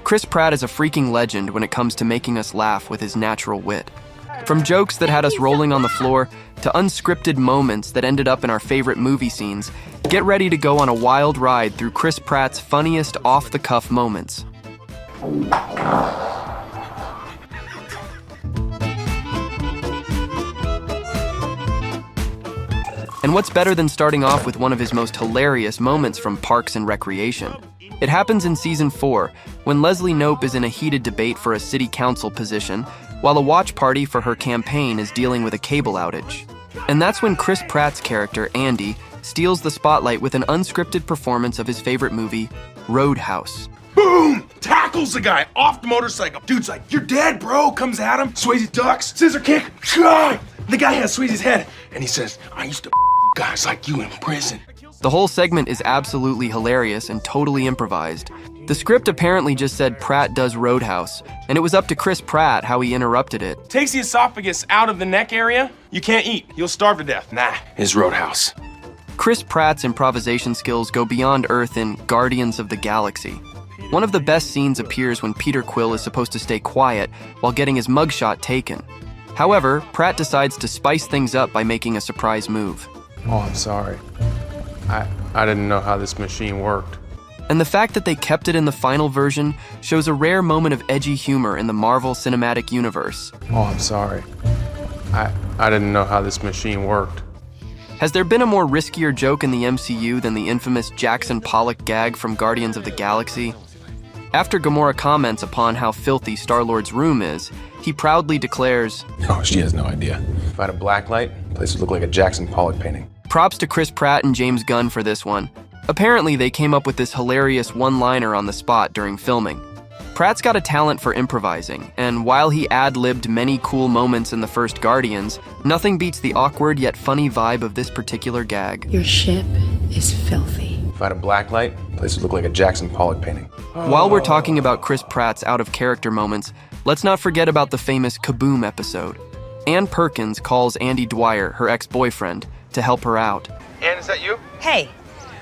Chris Pratt is a freaking legend when it comes to making us laugh with his natural wit. From jokes that had us rolling on the floor to unscripted moments that ended up in our favorite movie scenes, get ready to go on a wild ride through Chris Pratt's funniest off-the-cuff moments. And what's better than starting off with one of his most hilarious moments from Parks and Recreation? It happens in Season 4, when Leslie Knope is in a heated debate for a city council position, while a watch party for her campaign is dealing with a cable outage. And that's when Chris Pratt's character, Andy, steals the spotlight with an unscripted performance of his favorite movie, Roadhouse. Boom! Tackles the guy off the motorcycle. Dude's like, "You're dead, bro." Comes at him. Swayze ducks. Scissor kick. The guy has Swayze's head. And he says, "I used to guys like you in prison." The whole segment is absolutely hilarious and totally improvised. The script apparently just said Pratt does Roadhouse, and it was up to Chris Pratt how he interrupted it. Takes the esophagus out of the neck area. You can't eat. You'll starve to death. Nah, it's Roadhouse. Chris Pratt's improvisation skills go beyond Earth in Guardians of the Galaxy. One of the best scenes appears when Peter Quill is supposed to stay quiet while getting his mugshot taken. However, Pratt decides to spice things up by making a surprise move. Oh, I'm sorry. I didn't know how this machine worked. And the fact that they kept it in the final version shows a rare moment of edgy humor in the Marvel Cinematic Universe. Oh, I'm sorry. I didn't know how this machine worked. Has there been a more riskier joke in the MCU than the infamous Jackson Pollock gag from Guardians of the Galaxy? After Gamora comments upon how filthy Star-Lord's room is, he proudly declares, "Oh, she has no idea. If I had a black light, The place would look like a Jackson Pollock painting." Props to Chris Pratt and James Gunn for this one. Apparently, they came up with this hilarious one-liner on the spot during filming. Pratt's got a talent for improvising, and while he ad-libbed many cool moments in the first Guardians, nothing beats the awkward yet funny vibe of this particular gag. Your ship is filthy. if I had a black light, The place would look like a Jackson Pollock painting. While we're talking about Chris Pratt's out-of-character moments, let's not forget about the famous Kaboom episode. Ann Perkins calls Andy Dwyer, her ex-boyfriend, to help her out. Ann, is that you? Hey,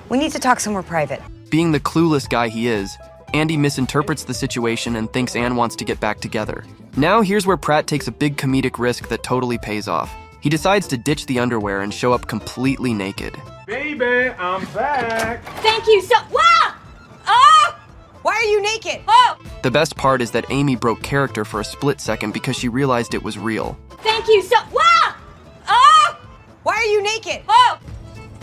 we need to talk somewhere private. Being the clueless guy he is, Andy misinterprets the situation and thinks Ann wants to get back together. Now here's where Pratt takes a big comedic risk that totally pays off. He decides to ditch the underwear and show up completely naked. Baby, I'm back. Thank you so. Wow! Oh! Why are you naked? Oh! The best part is that Amy broke character for a split second because she realized it was real. Thank you so. Wow! Oh! Why are you naked? Oh!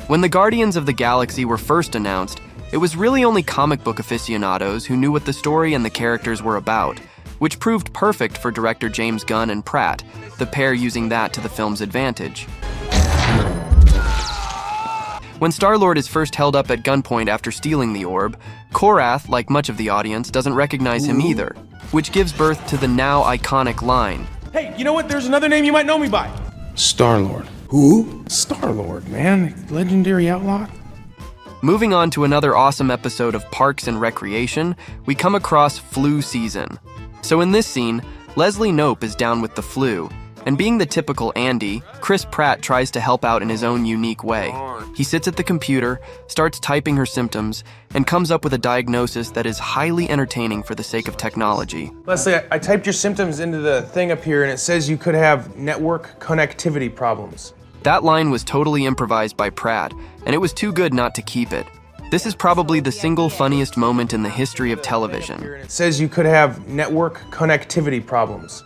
When the Guardians of the Galaxy were first announced, it was really only comic book aficionados who knew what the story and the characters were about, which proved perfect for director James Gunn and Pratt, the pair using that to the film's advantage. When Star-Lord is first held up at gunpoint after stealing the orb, Korath, like much of the audience, doesn't recognize him either, which gives birth to the now iconic line. Hey, you know what? There's another name you might know me by. Star-Lord. Who? Star-Lord, man. Legendary outlaw. Moving on to another awesome episode of Parks and Recreation, we come across flu season. So in this scene, Leslie Knope is down with the flu, and being the typical Andy, Chris Pratt tries to help out in his own unique way. He sits at the computer, starts typing her symptoms, and comes up with a diagnosis that is highly entertaining for the sake of technology. Leslie, I typed your symptoms into the thing up here, and it says you could have network connectivity problems. That line was totally improvised by Pratt, and it was too good not to keep it. This is probably the single funniest moment in the history of television. It says you could have network connectivity problems.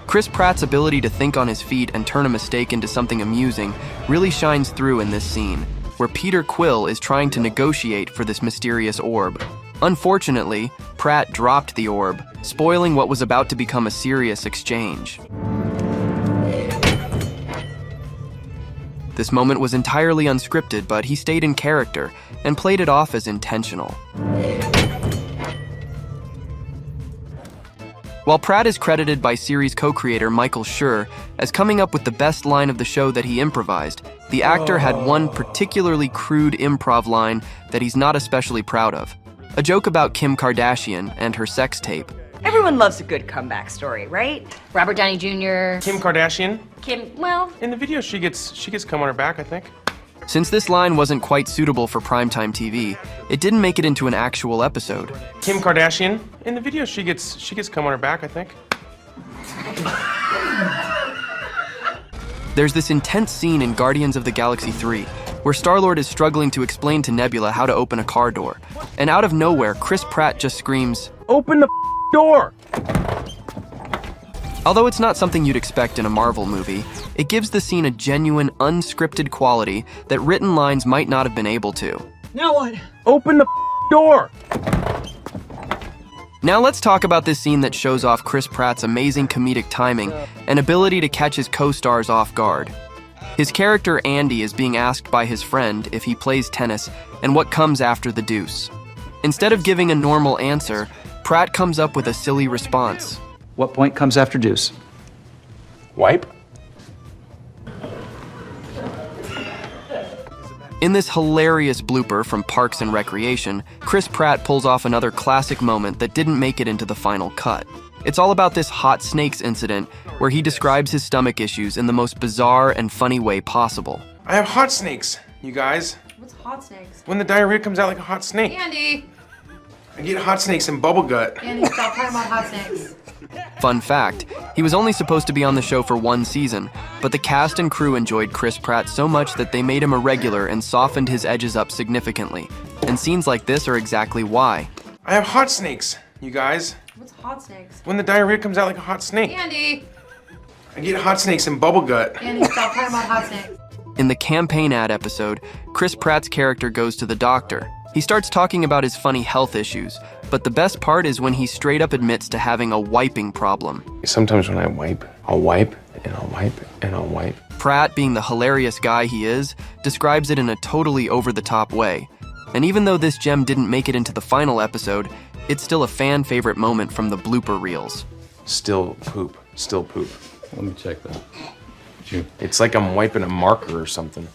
Chris Pratt's ability to think on his feet and turn a mistake into something amusing really shines through in this scene, where Peter Quill is trying to negotiate for this mysterious orb. Unfortunately, Pratt dropped the orb, spoiling what was about to become a serious exchange. This moment was entirely unscripted, but he stayed in character and played it off as intentional. While Pratt is credited by series co-creator Michael Schur as coming up with the best line of the show that he improvised, the actor had one particularly crude improv line that he's not especially proud of. A joke about Kim Kardashian and her sex tape. Everyone loves a good comeback story, right? Robert Downey Jr. Kim Kardashian. Kim, well, In the video, she gets cum on her back, I think. Since this line wasn't quite suitable for primetime TV, it didn't make it into an actual episode. Kim Kardashian, in the video, she gets cum on her back, I think. There's this intense scene in Guardians of the Galaxy 3 where Star-Lord is struggling to explain to Nebula how to open a car door. And out of nowhere, Chris Pratt just screams, Open the door! Although it's not something you'd expect in a Marvel movie, it gives the scene a genuine, unscripted quality that written lines might not have been able to. Now what? Open the door! Now let's talk about this scene that shows off Chris Pratt's amazing comedic timing and ability to catch his co-stars off guard. His character Andy is being asked by his friend if he plays tennis and what comes after the deuce. Instead of giving a normal answer, Pratt comes up with a silly response. What point comes after deuce? Wipe? In this hilarious blooper from Parks and Recreation, Chris Pratt pulls off another classic moment that didn't make it into the final cut. It's all about this hot snakes incident where he describes his stomach issues in the most bizarre and funny way possible. I have hot snakes, you guys. What's hot snakes? When the diarrhea comes out like a hot snake. Andy! I get hot snakes and bubble gut. Andy, stop talking about hot snakes. Fun fact, he was only supposed to be on the show for one season, but the cast and crew enjoyed Chris Pratt so much that they made him a regular and softened his edges up significantly. And scenes like this are exactly why. I have hot snakes, you guys. What's hot snakes? When the diarrhea comes out like a hot snake. Andy! I get hot snakes and bubble gut. Andy, stop talking about hot snakes. In the campaign ad episode, Chris Pratt's character goes to the doctor. He starts talking about his funny health issues, but the best part is when he straight up admits to having a wiping problem. Sometimes when I wipe, I'll wipe, and I'll wipe, and I'll wipe. Pratt, being the hilarious guy he is, describes it in a totally over-the-top way. And even though this gem didn't make it into the final episode, it's still a fan favorite moment from the blooper reels. Still poop, still poop. Let me check that. It's like I'm wiping a marker or something.